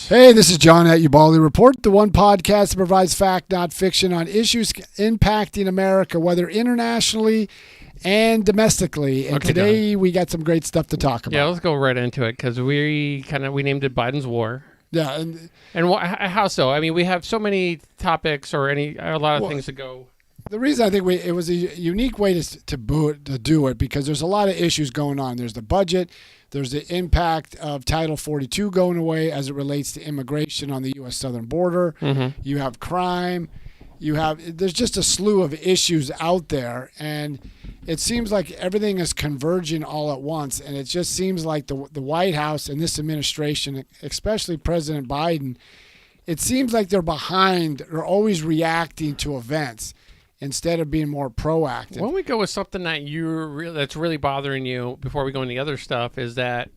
Hey, this is John at Ubaldi Report, the one podcast that provides fact, not fiction, on issues impacting America, whether internationally and domestically. And today we got some great stuff to talk about. Yeah, let's go right into it because we named it Biden's War. Yeah, and how so? I mean, we have so many topics or a lot of things to go. The reason I think it was a unique way to do it because there's a lot of issues going on. There's the budget. There's the impact of Title 42 going away as it relates to immigration on the U.S. southern border. Mm-hmm. You have crime. There's just a slew of issues out there, and it seems like everything is converging all at once. And it just seems like the White House and this administration, especially President Biden, it seems like they're behind. They're always reacting to events instead of being more proactive. Why don't we go with something that that's really bothering you before we go into the other stuff? Is that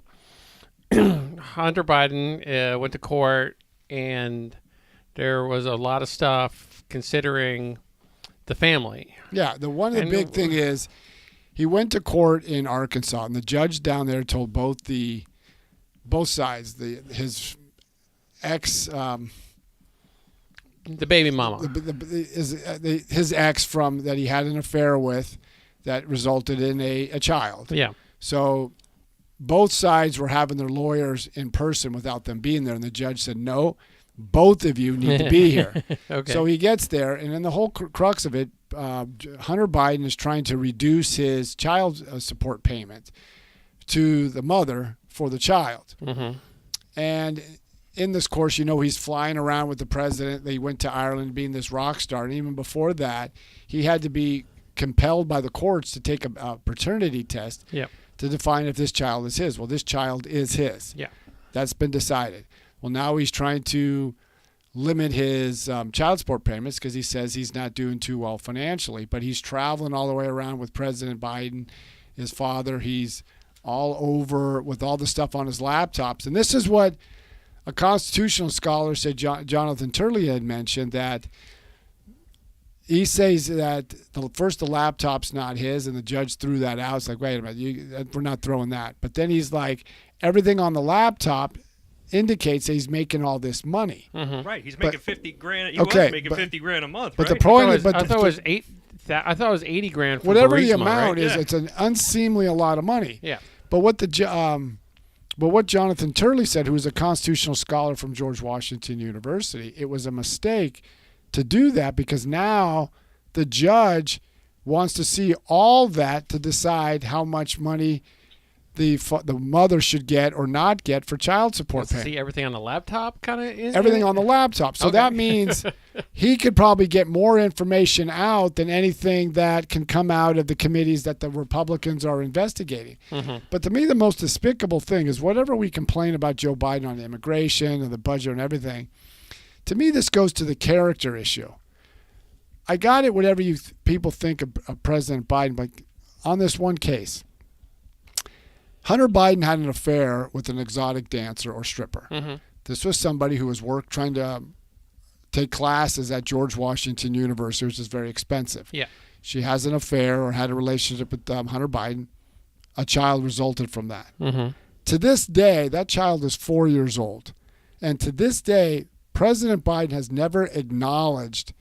Hunter Biden went to court and there was a lot of stuff considering the family. Yeah, one of the big thing is he went to court in Arkansas, and the judge down there told both sides, his ex. The baby mama. His ex that he had an affair with that resulted in a child. Yeah. So both sides were having their lawyers in person without them being there, and the judge said, no, both of you need to be here. Okay. So he gets there, and then the whole crux of it, Hunter Biden is trying to reduce his child support payment to the mother for the child. Mm-hmm. And in this course, he's flying around with the president. They went to Ireland being this rock star. And even before that, he had to be compelled by the courts to take a paternity test to define if this child is his. Well, this child is his. Yeah. That's been decided. Well, now he's trying to limit his child support payments because he says he's not doing too well financially. But he's traveling all the way around with President Biden, his father. He's all over with all the stuff on his laptops. And this is what a constitutional scholar said, Jonathan Turley had mentioned, that he says that first the laptop's not his, and the judge threw that out. It's like, wait a minute, we're not throwing that. But then he's like, everything on the laptop indicates that he's making all this money. Mm-hmm. Right, he's making $50,000. He was making $50,000 a month. But right? the point is, I thought it was $80,000. For whatever Burisma, the amount right? is, it's an unseemly a lot of money. Yeah. But what Jonathan Turley said, who was a constitutional scholar from George Washington University, it was a mistake to do that because now the judge wants to see all that to decide how much money the mother should get or not get for child support payment. See everything on the laptop, kind of. Everything on the laptop. So that means he could probably get more information out than anything that can come out of the committees that the Republicans are investigating. Mm-hmm. But to me, the most despicable thing is whatever we complain about Joe Biden on immigration and the budget and everything, to me, this goes to the character issue. I got it, whatever people think of President Biden, but on this one case, Hunter Biden had an affair with an exotic dancer or stripper. Mm-hmm. This was somebody who was trying to take classes at George Washington University, which is very expensive. Yeah. She has an affair or had a relationship with Hunter Biden. A child resulted from that. Mm-hmm. To this day, that child is 4 years old. And to this day, President Biden has never acknowledged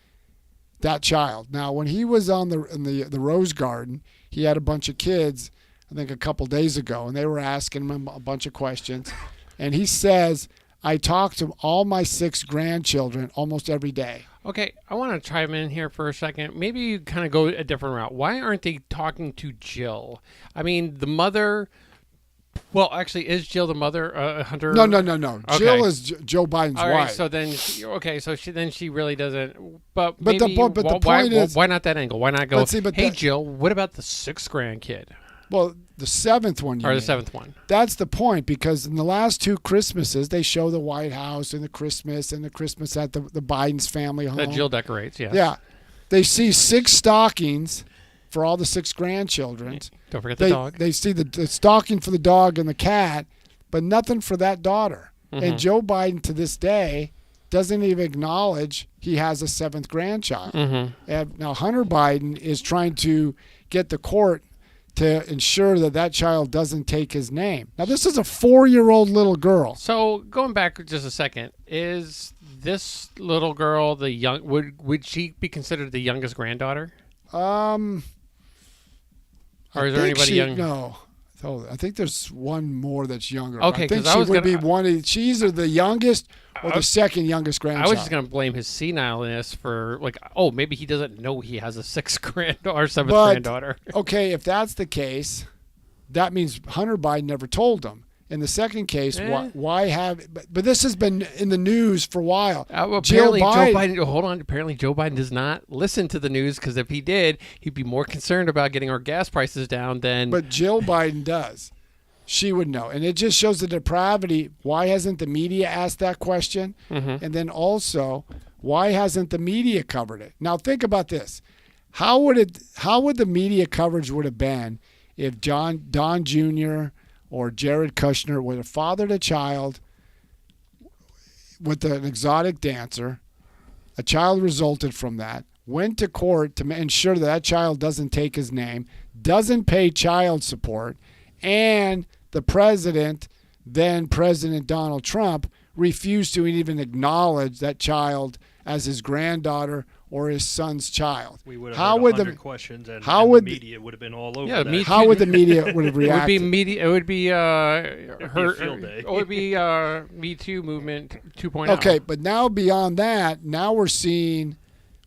that child. Now, when he was in the Rose Garden, he had a bunch of kids, I think a couple days ago, and they were asking him a bunch of questions. And he says, I talk to all my 6 grandchildren almost every day. Okay, I want to chime in here for a second. Maybe you kind of go a different route. Why aren't they talking to Jill? I mean, the mother... Well, actually, is Jill the mother, Hunter? No. Okay. Jill is Joe Biden's All right, wife. so then, she really doesn't. But the point is, why not that angle? Why not go? Hey, Jill, what about the 6th grandkid? Well, the 7th one. The 7th one. That's the point, because in the last 2 Christmases, they show the White House and the Christmas at the Biden's family home. That Jill decorates, yes. Yeah. They see 6 stockings for all the 6 grandchildren. Don't forget the dog. They see the stocking for the dog and the cat, but nothing for that daughter. Mm-hmm. And Joe Biden, to this day, doesn't even acknowledge he has a 7th grandchild. Mm-hmm. And now Hunter Biden is trying to get the court to ensure that that child doesn't take his name. Now, this is a 4-year-old little girl. So going back just a second, is this little girl the young? Would she be considered the youngest granddaughter? Or is there anybody young? No. Oh, I think there's one more that's younger. Okay, I think she would be one. She's either the youngest or the second youngest grandchild. I was just going to blame his senileness for maybe he doesn't know he has a 6th granddaughter or 7th granddaughter. Okay, if that's the case, that means Hunter Biden never told him. In the second case, why have? But this has been in the news for a while. Apparently, Joe Biden. Hold on. Apparently, Joe Biden does not listen to the news because if he did, he'd be more concerned about getting our gas prices down than. But Jill Biden does. She would know, and it just shows the depravity. Why hasn't the media asked that question? Mm-hmm. And then also, why hasn't the media covered it? Now think about this: how would the media coverage would have been if Don Jr. or Jared Kushner would have fathered a child with an exotic dancer, a child resulted from that, went to court to ensure that child doesn't take his name, doesn't pay child support, and the president, then President Donald Trump, refused to even acknowledge that child as his granddaughter or his son's child. We would have heard 100 questions, and the media would have been all over that. How would the media would have reacted? It would be field day. It would be Me Too movement 2.0. Okay, but now beyond that, now we're seeing,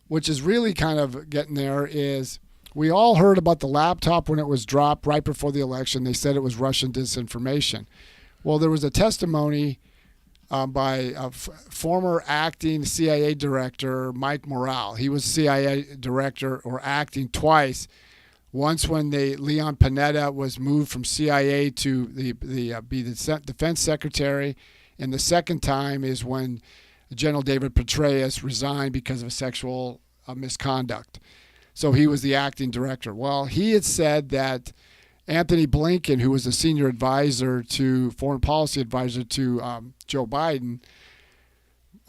which is really kind of getting there, is we all heard about the laptop when it was dropped right before the election. They said it was Russian disinformation. Well, there was a testimony by a former acting CIA director, Mike Morrell. He was CIA director or acting twice. Once when Leon Panetta was moved from CIA to be the defense secretary, and the second time is when General David Petraeus resigned because of sexual misconduct. So he was the acting director. Well, he had said that Anthony Blinken, who was a senior advisor to foreign policy advisor to Joe Biden,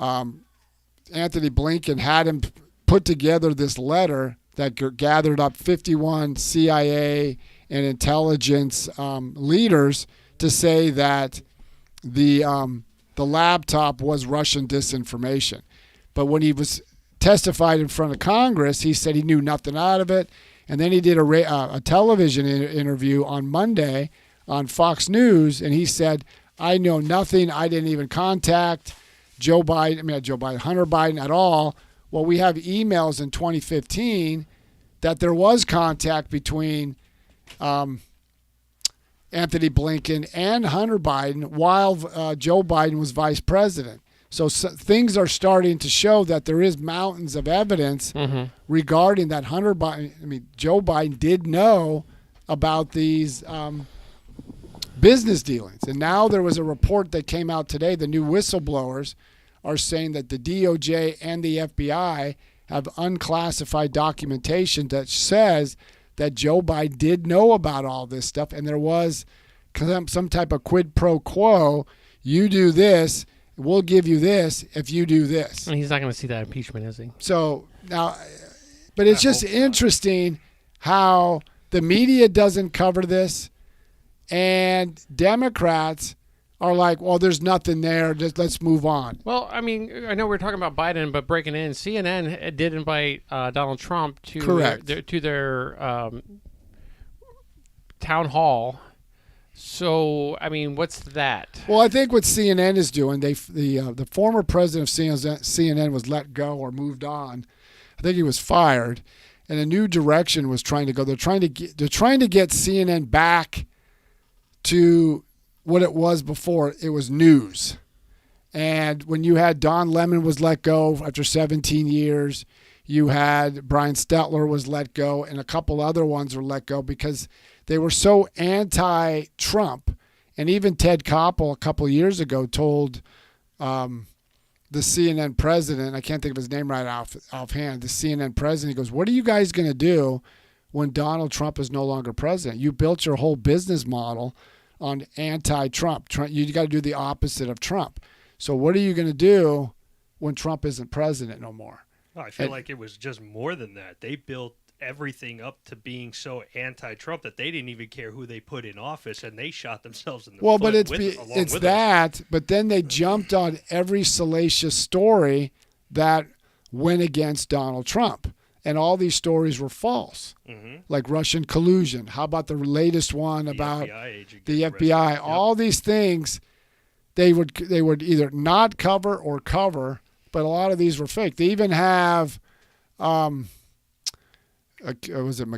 Anthony Blinken had him put together this letter that gathered up 51 CIA and intelligence leaders to say that the laptop was Russian disinformation. But when he was testified in front of Congress, he said he knew nothing out of it. And then he did a television interview on Monday on Fox News, and he said, I know nothing. I didn't even contact Hunter Biden at all. Well, we have emails in 2015 that there was contact between Anthony Blinken and Hunter Biden while Joe Biden was vice president. So things are starting to show that there is mountains of evidence regarding that Joe Biden did know about these business dealings. And now there was a report that came out today. The new whistleblowers are saying that the DOJ and the FBI have unclassified documentation that says that Joe Biden did know about all this stuff, and there was some type of quid pro quo. You do this, we'll give you this if you do this. And he's not going to see that impeachment, is he? So now, but it's just interesting how the media doesn't cover this, and Democrats are like, well, there's nothing there. Just let's move on. Well, I mean, I know we're talking about Biden, but breaking in, CNN did invite Donald Trump to their town hall. So, I mean, what's that? Well, I think what CNN is doing, the former president of CNN was let go or moved on. I think he was fired, and a new direction was trying to go. They're trying to get CNN back to what it was before. It was news. And when you had Don Lemon was let go after 17 years, you had Brian Stelter was let go, and a couple other ones were let go because they were so anti-Trump. And even Ted Koppel a couple of years ago told the CNN president, I can't think of his name right offhand, the CNN president, he goes, what are you guys going to do when Donald Trump is no longer president? You built your whole business model on anti-Trump. You got to do the opposite of Trump. So what are you going to do when Trump isn't president no more? I feel like it was just more than that. They built everything up to being so anti-Trump that they didn't even care who they put in office, and they shot themselves in the foot. But it's that. But then they jumped on every salacious story that went against Donald Trump, and all these stories were false, like Russian collusion. How about the latest one about the FBI? All these things they would either not cover or cover, but a lot of these were fake. They even have. Was it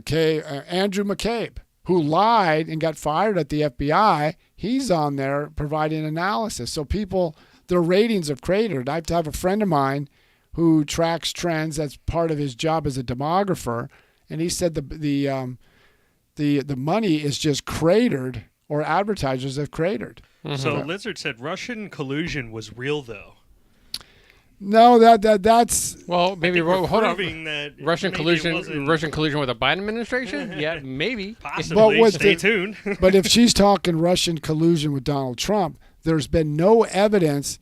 Andrew McCabe, who lied and got fired at the FBI. He's on there providing analysis. So people, their ratings have cratered. I have a friend of mine who tracks trends. That's part of his job as a demographer. And he said the money is just cratered, or advertisers have cratered. Mm-hmm. So Lizard said Russian collusion was real, though. No, that's maybe hold on. That Russian collusion with the Biden administration? Yeah, maybe. Possibly. Stay tuned. But if she's talking Russian collusion with Donald Trump, there's been no evidence.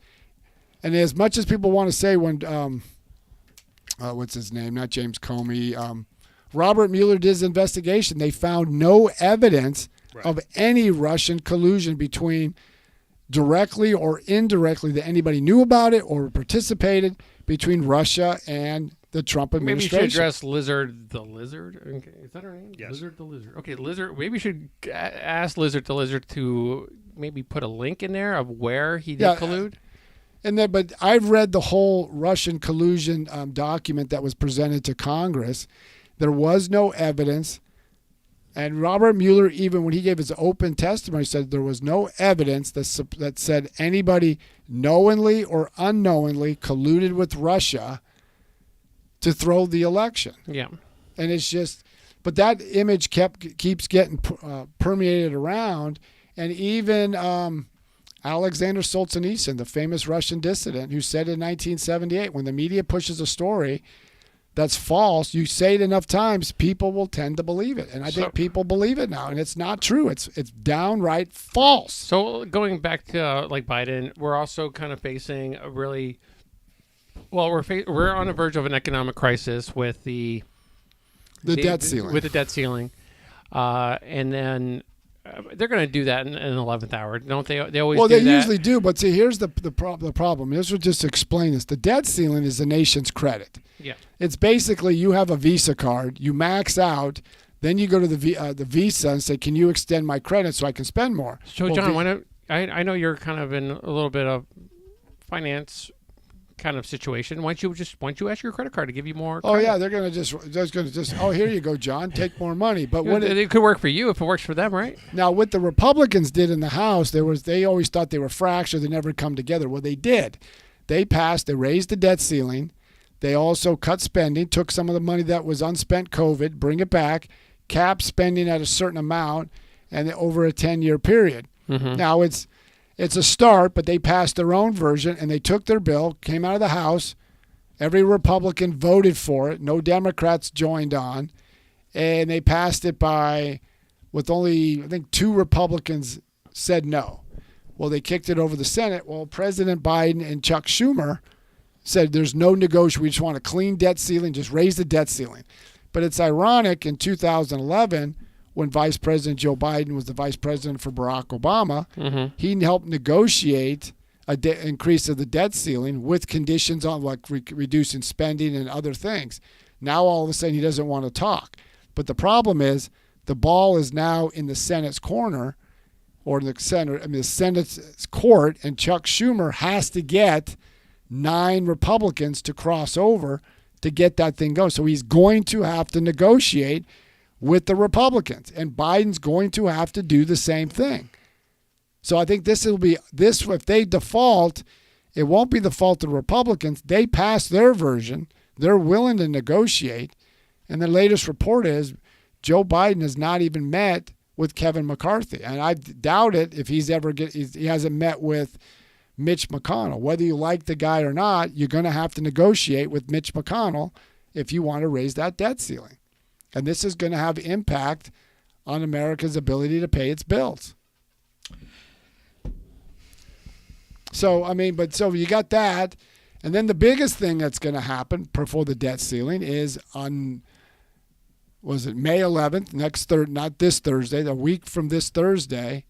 And as much as people want to say when what's his name? Not James Comey. Robert Mueller did his investigation. They found no evidence of any Russian collusion between directly or indirectly that anybody knew about it or participated between Russia and the Trump administration. Maybe you should address Lizard the Lizard. Okay. Is that her name? Yes. Lizard the Lizard. Okay, Lizard. Maybe you should ask Lizard the Lizard to maybe put a link in there of where he did collude. But I've read the whole Russian collusion document that was presented to Congress. There was no evidence. And Robert Mueller, even when he gave his open testimony, said there was no evidence that said anybody knowingly or unknowingly colluded with Russia to throw the election. Yeah. And it's just, but that image keeps getting permeated around. And even Alexander Solzhenitsyn, the famous Russian dissident, who said in 1978, when the media pushes a story that's false, you say it enough times, people will tend to believe it. And I think people believe it now, and it's not true. It's downright false. So going back to like Biden, we're also kind of facing a really, we're on the verge of an economic crisis with the debt ceiling. With the debt ceiling. And then they're going to do that in the 11th hour, don't they? They always do that. Usually do, but see, here's the problem. This will just explain this. The debt ceiling is the nation's credit. Yeah. It's basically you have a Visa card, you max out, then you go to the Visa and say, can you extend my credit so I can spend more? So, John, why don't I know you're kind of in a little bit of finance kind of situation. Why don't you ask your credit card to give you more credit? Oh yeah, they're gonna just here you go, John, take more money. But it could work for you if it works for them, right? Now what the Republicans did in the House, they always thought they were fractured, they never come together. Well, they did. They raised the debt ceiling. They also cut spending, took some of the money that was unspent COVID, bring it back, cap spending at a certain amount, and over a 10-year period. Mm-hmm. Now it's a start, but they passed their own version, and they took their bill, came out of the House. Every Republican voted for it. No Democrats joined on. And they passed it with only, I think, 2 Republicans said no. Well, they kicked it over the Senate. Well, President Biden and Chuck Schumer said there's no negotiation. We just want a clean debt ceiling, just raise the debt ceiling. But it's ironic, in 2011, when Vice President Joe Biden was the vice president for Barack Obama, he helped negotiate an increase of the debt ceiling with conditions on like reducing spending and other things. Now all of a sudden he doesn't want to talk. But the problem is the ball is now in the Senate's corner, or the Senate's court, and Chuck Schumer has to get 9 Republicans to cross over to get that thing going. So he's going to have to negotiate with the Republicans, and Biden's going to have to do the same thing. So I think if they default, it won't be the fault of the Republicans. They passed their version. They're willing to negotiate. And the latest report is Joe Biden has not even met with Kevin McCarthy. And I doubt it if he hasn't met with Mitch McConnell. Whether you like the guy or not, you're going to have to negotiate with Mitch McConnell if you want to raise that debt ceiling. And this is going to have impact on America's ability to pay its bills. So you got that. And then the biggest thing that's going to happen before the debt ceiling is was it May 11th, not this Thursday, the week from this Thursday,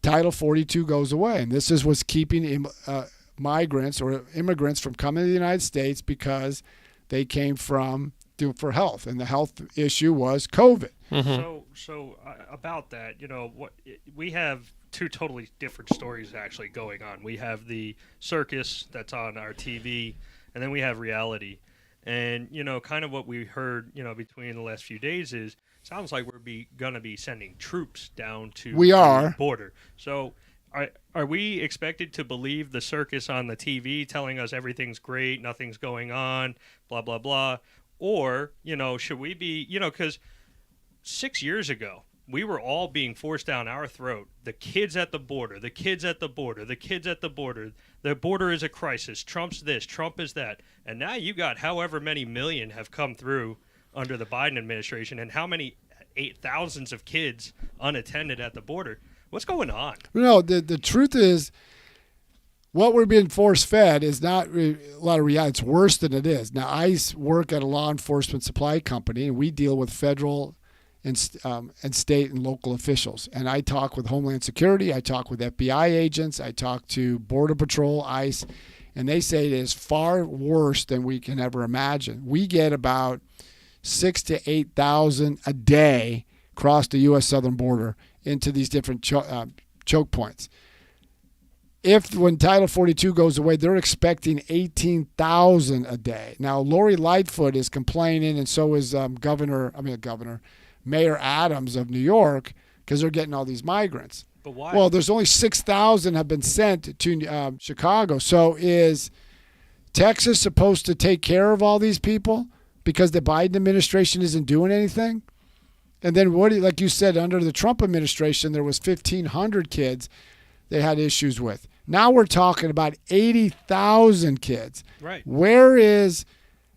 Title 42 goes away. And this is what's keeping migrants or immigrants from coming to the United States because they came for health. And the health issue was COVID. Mm-hmm. So about that, we have two totally different stories actually going on. We have the circus that's on our TV, and then we have reality. And, kind of what we heard, between the last few days is, sounds like we're going to be sending troops down to the border. So are we expected to believe the circus on the TV telling us everything's great, nothing's going on, blah, blah, blah? Or, should we be, because 6 years ago, we were all being forced down our throat. The kids at the border, the kids at the border, the kids at the border. The border is a crisis. Trump's this, Trump is that. And now you got however many million have come through under the Biden administration, and how many thousands of kids unattended at the border. What's going on? No, the truth is, what we're being force-fed is not a lot of reality. It's worse than it is. Now, I work at a law enforcement supply company, and we deal with federal and state and local officials. And I talk with Homeland Security. I talk with FBI agents. I talk to Border Patrol, ICE, and they say it is far worse than we can ever imagine. We get about 6,000 to 8,000 a day across the U.S. southern border into these different choke points. When Title 42 goes away, they're expecting 18,000 a day. Now, Lori Lightfoot is complaining, and so is Mayor Adams of New York, because they're getting all these migrants. But why? Well, there's only 6,000 have been sent to Chicago. So is Texas supposed to take care of all these people because the Biden administration isn't doing anything? And then like you said, under the Trump administration, there was 1,500 kids they had issues with. Now we're talking about 80,000 kids. Right. Where's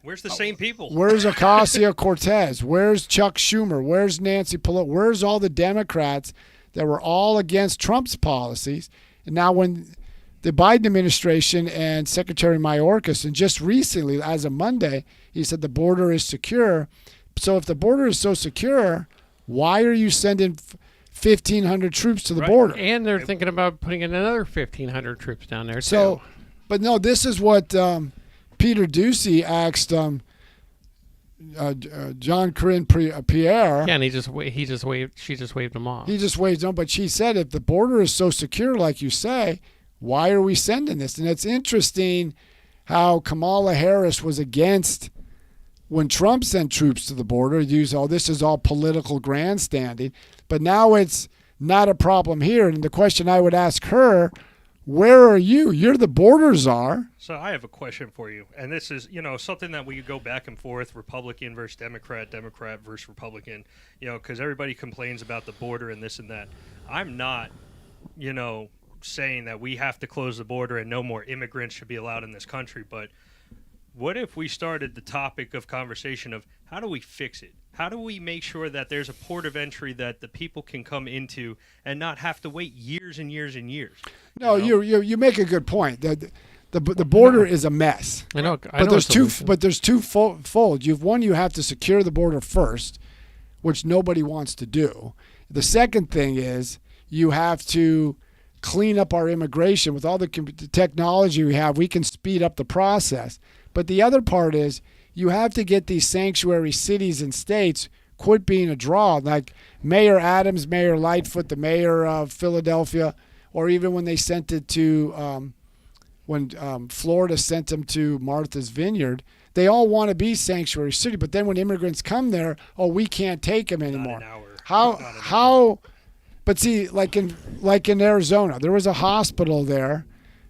the same people? Where's Ocasio-Cortez? Where's Chuck Schumer? Where's Nancy Pelosi? Where's all the Democrats that were all against Trump's policies? And now when the Biden administration and Secretary Mayorkas, and just recently, as of Monday, he said the border is secure. So if the border is so secure, why are you sending 1,500 troops to the border? And they're thinking about putting in another 1,500 troops down there, so, too. But no, this is what Peter Ducey asked John Corinne Pierre. Yeah, and she just waved them off. He just waved them, but she said, if the border is so secure, like you say, why are we sending this? And it's interesting how Kamala Harris was against when Trump sent troops to the border. This is all political grandstanding, but now it's not a problem here. And the question I would ask her, where are you? You're the border czar. So I have a question for you. And this is, something that we go back and forth, Republican versus Democrat, Democrat versus Republican, because everybody complains about the border and this and that. I'm not, saying that we have to close the border and no more immigrants should be allowed in this country. But what if we started the topic of conversation of how do we fix it? How do we make sure that there's a port of entry that the people can come into and not have to wait years and years and years? No, you make a good point. The border is a mess. I know, but there's twofold. You have to secure the border first, which nobody wants to do. The second thing is you have to clean up our immigration. With all the technology we have, we can speed up the process. But the other part is you have to get these sanctuary cities and states quit being a draw, like Mayor Adams, Mayor Lightfoot, the mayor of Philadelphia, or even when they sent it to Florida sent them to Martha's Vineyard. They all want to be sanctuary city, but then when immigrants come there, we can't take them anymore. Not an hour. How? But see, like in Arizona, there was a hospital there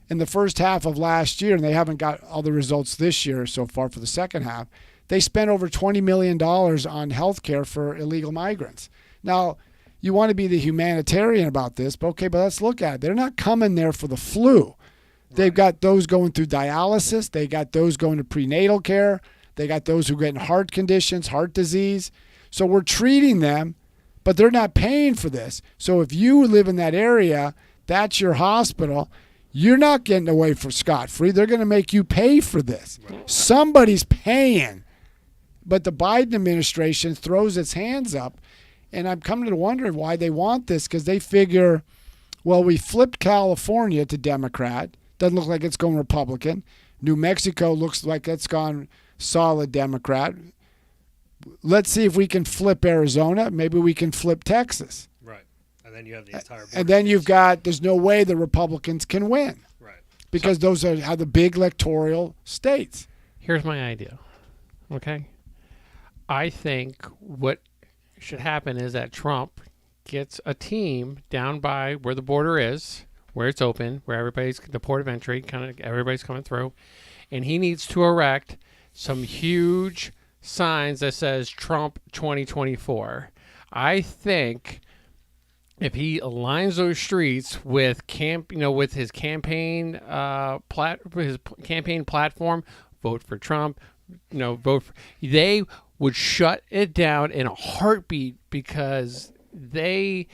in the first half of last year, and they haven't got all the results this year so far for the second half. They spent over $20 million on health care for illegal migrants. Now, you want to be the humanitarian about this, but let's look at it. They're not coming there for the flu. They've got those going through dialysis. They got those going to prenatal care. They got those who get heart conditions, heart disease. So we're treating them, but they're not paying for this. So if you live in that area, that's your hospital. You're not getting away for scot-free. They're going to make you pay for this. Somebody's paying. But the Biden administration throws its hands up, and I'm coming to wonder why they want this, because they figure, well, we flipped California to Democrat. Doesn't look like it's going Republican. New Mexico looks like it's gone solid Democrat. Let's see if we can flip Arizona. Maybe we can flip Texas. Right. And then you have the entire. And then you've got, there's no way the Republicans can win. Right. Because those are the big electoral states. Here's my idea. Okay. I think what should happen is that Trump gets a team down by where the border is, where it's open, where everybody's the port of entry, kind of everybody's coming through, and he needs to erect some huge signs that says Trump 2024. I think if he aligns those streets with with his campaign campaign platform, vote for Trump, they would shut it down in a heartbeat, because they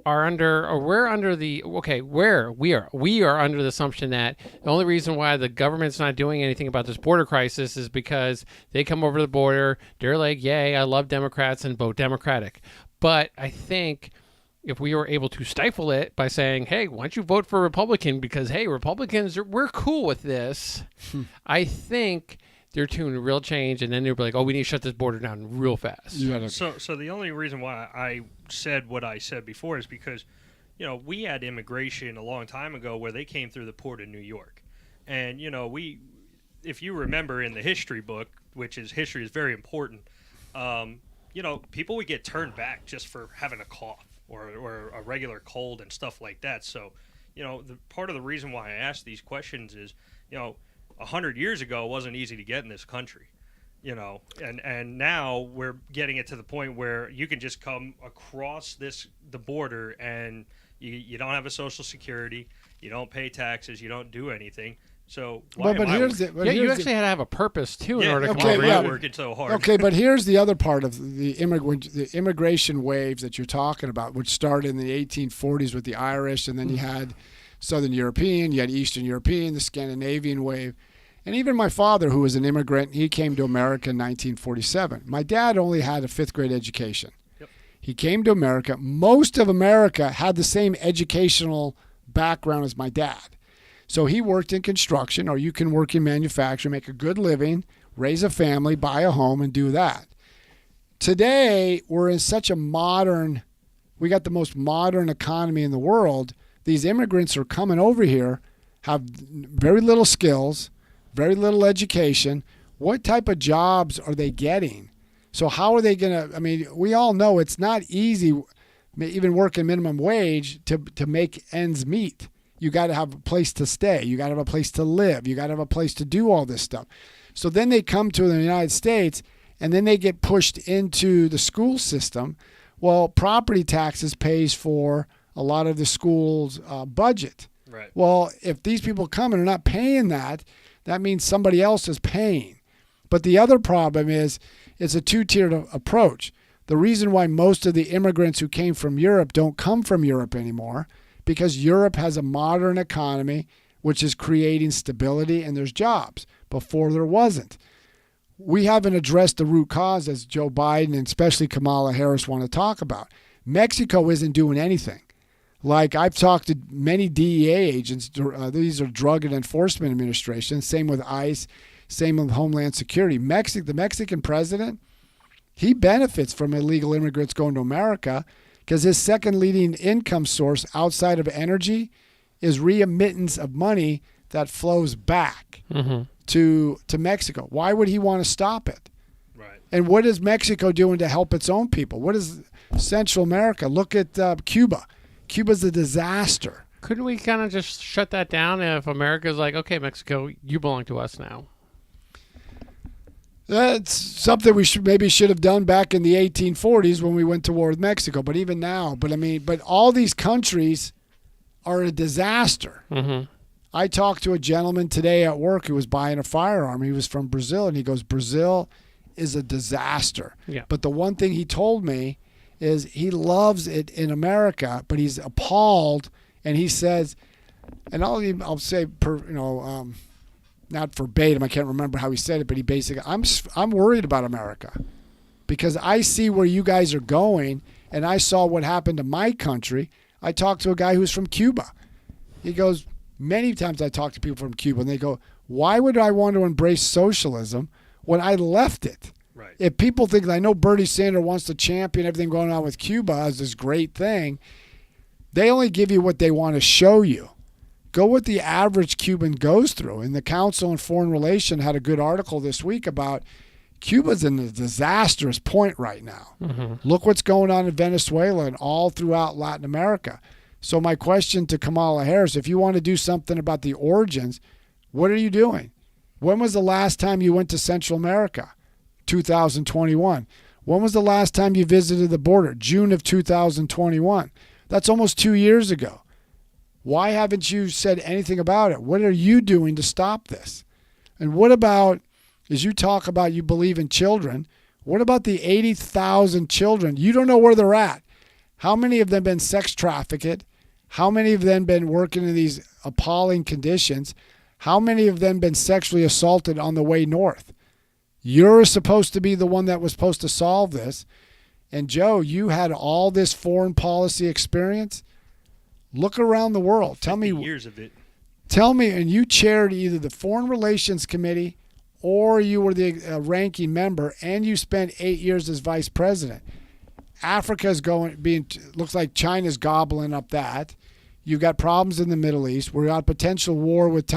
are under, or we're under the, we are under the assumption that the only reason why the government's not doing anything about this border crisis is because they come over the border, they're like, yay, I love Democrats, and vote Democratic. But I think if we were able to stifle it by saying, hey, why don't you vote for Republican, because, hey, Republicans, we're cool with this, I think they're doing real change, and then they'll be like, oh, we need to shut this border down real fast. So the only reason why I said what I said before is because, we had immigration a long time ago where they came through the port of New York. And, if you remember in the history book, history is very important, people would get turned back just for having a cough or a regular cold and stuff like that. So, the part of the reason why I asked these questions is, 100 years ago, it wasn't easy to get in this country, and now we're getting it to the point where you can just come across the border, and you don't have a Social Security, you don't pay taxes, you don't do anything. So you actually had to have a purpose too in order to come over. Working so hard. Okay, but here's the other part of the immigration waves that you're talking about, which started in the 1840s with the Irish, and then you had Southern European, you had Eastern European, the Scandinavian wave. And even my father, who was an immigrant, he came to America in 1947. My dad only had a 5th grade education. Yep. He came to America. Most of America had the same educational background as my dad. So he worked in construction, or you can work in manufacturing, make a good living, raise a family, buy a home, and do that. Today, we're in such a we got the most modern economy in the world. These immigrants are coming over here, have very little skills, very little education. What type of jobs are they getting? So how are they going to, we all know it's not easy, even working minimum wage, to make ends meet. You got to have a place to stay. You got to have a place to live. You got to have a place to do all this stuff. So then they come to the United States, and then they get pushed into the school system. Well, property taxes pays for a lot of the school's budget. Right. Well, if these people come and are not paying that means somebody else is paying. But the other problem is it's a two-tiered approach. The reason why most of the immigrants who came from Europe don't come from Europe anymore, because Europe has a modern economy which is creating stability, and there's jobs. Before there wasn't. We haven't addressed the root cause, as Joe Biden and especially Kamala Harris want to talk about. Mexico isn't doing anything. Like, I've talked to many DEA agents. These are Drug and Enforcement Administration. Same with ICE. Same with Homeland Security. The Mexican president, he benefits from illegal immigrants going to America, because his second leading income source outside of energy is remittance of money that flows back to Mexico. Why would he want to stop it? Right. And what is Mexico doing to help its own people? What is Central America? Look at Cuba. Cuba's a disaster. Couldn't we kind of just shut that down if America's like, okay, Mexico, you belong to us now? That's something we should have done back in the 1840s when we went to war with Mexico. But even now, but all these countries are a disaster. Mm-hmm. I talked to a gentleman today at work who was buying a firearm. He was from Brazil, and he goes, Brazil is a disaster. Yeah. But the one thing he told me is he loves it in America, but he's appalled, and he says, and I'll say, not verbatim, I can't remember how he said it, but he basically, I'm worried about America because I see where you guys are going, and I saw what happened to my country. I talked to a guy who's from Cuba. He goes, many times I talk to people from Cuba, and they go, why would I want to embrace socialism when I left it? Right. If people think, I know Bernie Sanders wants to champion everything going on with Cuba as this great thing, they only give you what they want to show you. Go what the average Cuban goes through. And the Council on Foreign Relations had a good article this week about Cuba's in a disastrous point right now. Mm-hmm. Look what's going on in Venezuela and all throughout Latin America. So my question to Kamala Harris, if you want to do something about the origins, what are you doing? When was the last time you went to Central America? 2021. When was the last time you visited the border? June of 2021. That's almost 2 years ago. Why haven't you said anything about it? What are you doing to stop this? And what about, as you talk about you believe in children, what about the 80,000 children? You don't know where they're at. How many of them been sex trafficked? How many of them been working in these appalling conditions? How many of them been sexually assaulted on the way north? You're supposed to be the one that was supposed to solve this. And Joe, you had all this foreign policy experience. Look around the world. Tell me years of it. Tell me, and you chaired either the Foreign Relations Committee or you were the ranking member, and you spent 8 years as vice president. Africa's looks like China's gobbling up that. You've got problems in the Middle East. We're got potential war with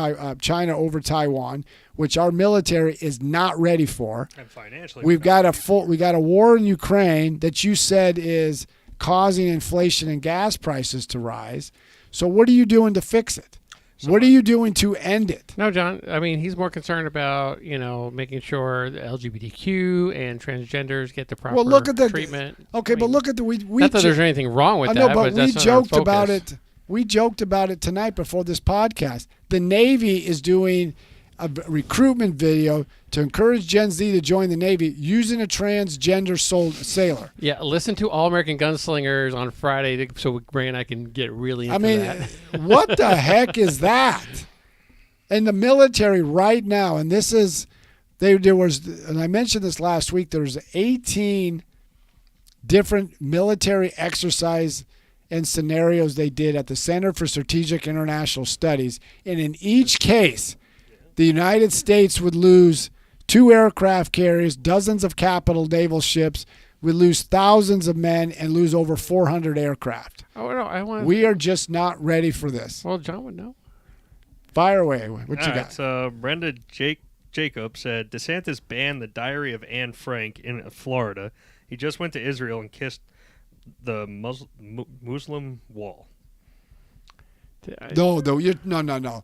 China over Taiwan, which our military is not ready for. And financially, we got a war in Ukraine that you said is causing inflation and gas prices to rise. So what are you doing to fix it? What are you doing to end it? No, John. I mean, he's more concerned about making sure the LGBTQ and transgenders get the proper treatment. Okay, but look at the we. Not that there's anything wrong with that. No, but we that's joked about it. We joked about it tonight before this podcast. The Navy is doing a recruitment video to encourage Gen Z to join the Navy using a transgender sailor. Yeah, listen to All American Gunslingers on Friday so Ray and I can get really into that. What the heck is that? In the military right now, and this is, there was, and I mentioned this last week, there's 18 different military exercise and scenarios they did at the Center for Strategic International Studies. And in each case, the United States would lose 2 aircraft carriers, dozens of capital naval ships, would lose thousands of men, and lose over 400 aircraft. Oh, no, we are just not ready for this. Well, John would know. Fire away. What you got? So Brenda Jacob said, DeSantis banned the Diary of Anne Frank in Florida. He just went to Israel and the Muslim wall. No.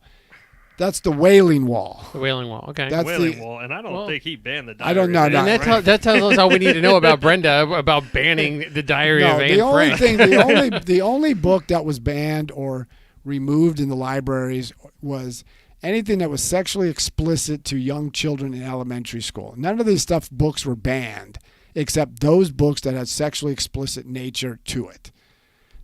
That's the Wailing Wall. The Wailing Wall. Okay. That's Wailing Wall, and I don't think he banned the Diary. I don't know. And that tells us all we need to know about Brenda about banning the Diary of Anne Frank. The only book that was banned or removed in the libraries was anything that was sexually explicit to young children in elementary school. None of these books were banned, except those books that had sexually explicit nature to it.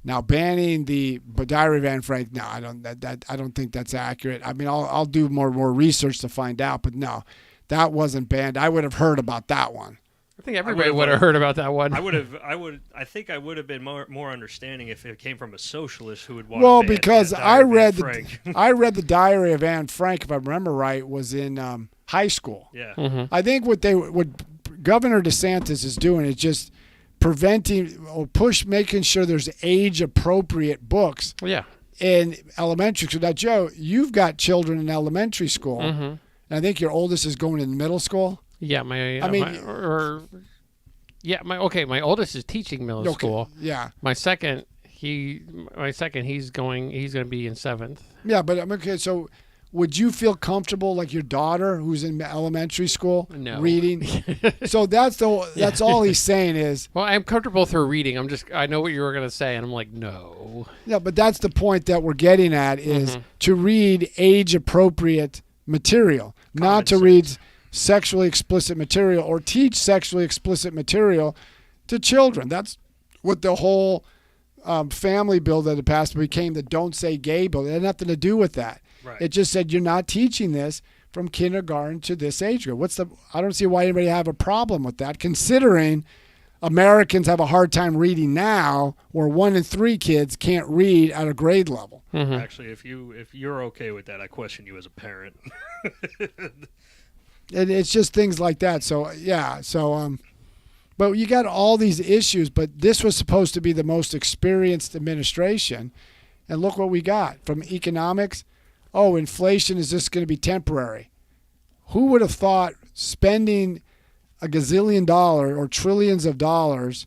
Now, banning the Diary of Anne Frank, no, I don't think that's accurate. I mean, I'll do more research to find out, but no, that wasn't banned. I would have heard about that one. I think everybody would have heard about that one. I think I would have been more understanding if it came from a socialist who would want. Well, because I read the Diary of Anne Frank, if I remember right, was in high school. Yeah. Mm-hmm. I think what Governor DeSantis is doing is just preventing or making sure there's age-appropriate books in elementary school. Now, Joe, you've got children in elementary school, and I think your oldest is going in middle school. Yeah, my oldest is teaching middle school. Yeah, my second he's going to be in 7th. Yeah, but okay, so. Would you feel comfortable like your daughter who's in elementary school reading? So that's all he's saying is. Well, I'm comfortable through reading. I know what you were going to say, and I'm like, no. Yeah, but that's the point that we're getting at is to read age-appropriate material, not to read sexually explicit material or teach sexually explicit material to children. That's what the whole family bill that had passed became the Don't Say Gay bill. It had nothing to do with that. Right. It just said you're not teaching this from kindergarten to this age group. I don't see why anybody have a problem with that, considering Americans have a hard time reading now, where 1 in 3 kids can't read at a grade level. Mm-hmm. Actually, if you're okay with that, I question you as a parent. And it's just things like that. So yeah. But you got all these issues. But this was supposed to be the most experienced administration, and look what we got from economics. Oh, inflation is just going to be temporary. Who would have thought spending a gazillion dollars or trillions of dollars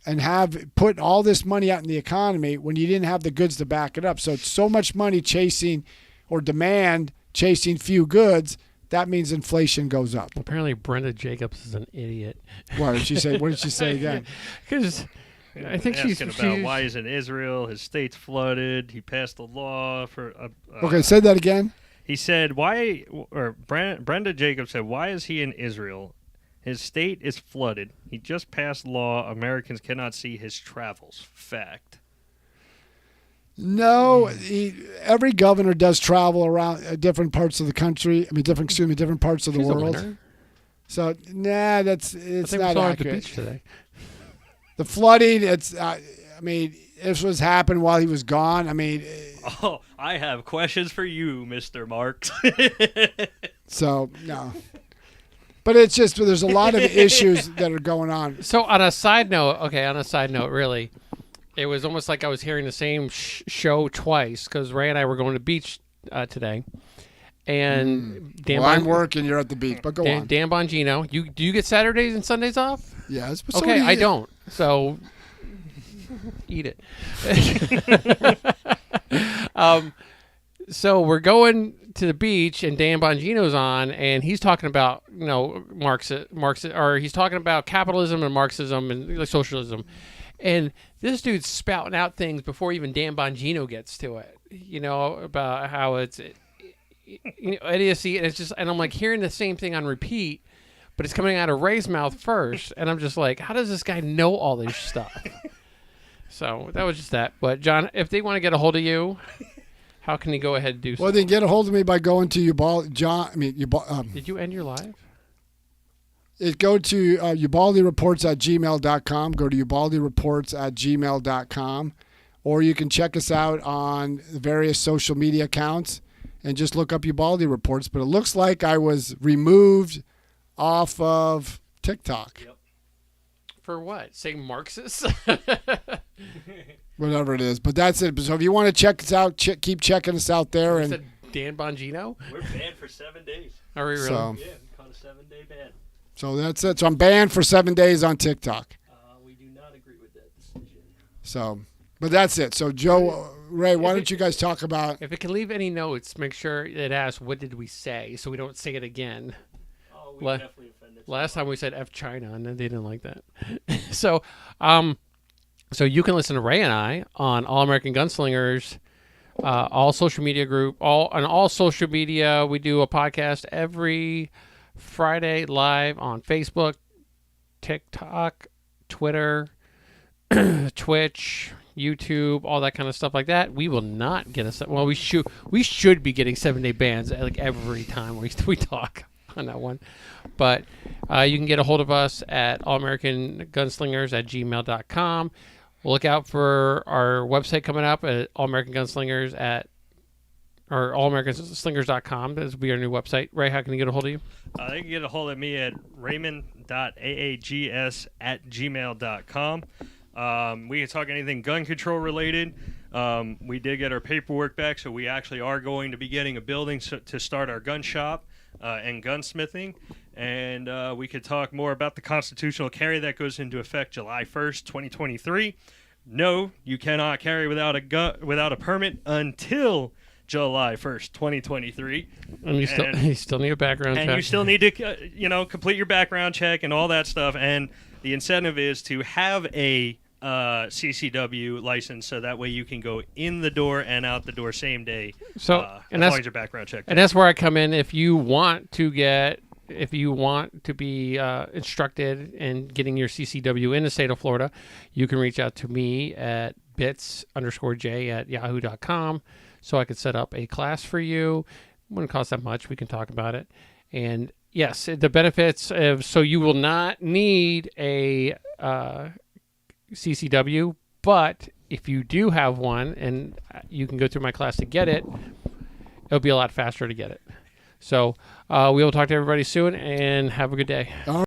and have put all this money out in the economy when you didn't have the goods to back it up? So it's so much money chasing or demand chasing few goods. That means inflation goes up. Apparently, Brenda Jacobs is an idiot. What did she say? What did she say again? Because I think she's about why he's in Israel. His state's flooded. He passed a law for. Okay, say that again. He said Brenda Jacobs said, why is he in Israel? His state is flooded. He just passed law. Americans cannot see his travels. Fact. No, every governor does travel around different parts of the country. I mean, different parts of the She's a world. winner. So, it's I think we not saw her at the accurate. beach today. The flooding, this was happened while he was gone. Oh, I have questions for you, Mr. Marks. So, no. But it's just, there's a lot of issues that are going on. So on a side note, really, it was almost like I was hearing the same show twice because Ray and I were going to the beach today. And I'm working, you're at the beach, but go on. Dan Bongino, do you get Saturdays and Sundays off? Yes. But Okay, so I don't. So eat it. So we're going to the beach, and Dan Bongino's on, and he's talking about or he's talking about capitalism and Marxism and like socialism, and this dude's spouting out things before even Dan Bongino gets to it. About how it's idiocy, and it's just, and I'm like hearing the same thing on repeat, but it's coming out of Ray's mouth first, and I'm just like, how does this guy know all this stuff? So that was just that. But John, if they want to get a hold of you, how can he go ahead and do so? Well, they can get a hold of me by going to Did you end your live? Go to ubaldireports@gmail.com. Go to ubaldireports@gmail.com. Or you can check us out on the various social media accounts and just look up Ubaldi Reports. But it looks like I was removed off of TikTok. Yep. For what? Saying Marxist? Whatever it is. But that's it. So if you want to check us out, keep checking us out there. You And said Dan Bongino? We're banned for 7 days. Are we really? So, Yeah, we caught a 7-day ban. so that's it. So I'm banned for 7 days on TikTok. We do not agree with that decision. So, but that's it. So Ray, why don't you guys talk about? If it can leave any notes, make sure it asks, what did we say? So we don't say it again. Oh, we Le- definitely offended. Last time we said F China, and then they didn't like that. So you can listen to Ray and I on All American Gunslingers, all social media group, all social media. We do a podcast every Friday live on Facebook, TikTok, Twitter, Twitch, YouTube, all that kind of stuff like that. We will not get us. Well, we should be getting 7-day bans like every time we talk on that one. But you can get a hold of us at allamericangunslingers@gmail.com. Look out for our website coming up at allamericangunslingers or allamericanslingers.com. This will be our new website. Ray, how can you get a hold of you? They can get a hold of me at raymond.aags@gmail.com. We can talk anything gun control related. We did get our paperwork back, so we actually are going to be getting a building to start our gun shop and gunsmithing. And we could talk more about the constitutional carry that goes into effect July 1st, 2023. No, you cannot carry without a permit until July 1st, 2023. And you still need a background check. And you still need to, complete your background check and all that stuff. And the incentive is to have a CCW license, so that way you can go in the door and out the door same day. So, as long as your background check. And that's where I come in. If you want to be instructed in getting your CCW in the state of Florida, you can reach out to me at bits_j@yahoo.com so I could set up a class for you. wouldn't cost that much. We can talk about it. And yes, the benefits of, so you will not need a CCW, but if you do have one and you can go through my class to get it, it'll be a lot faster to get it. So we will talk to everybody soon, and have a good day.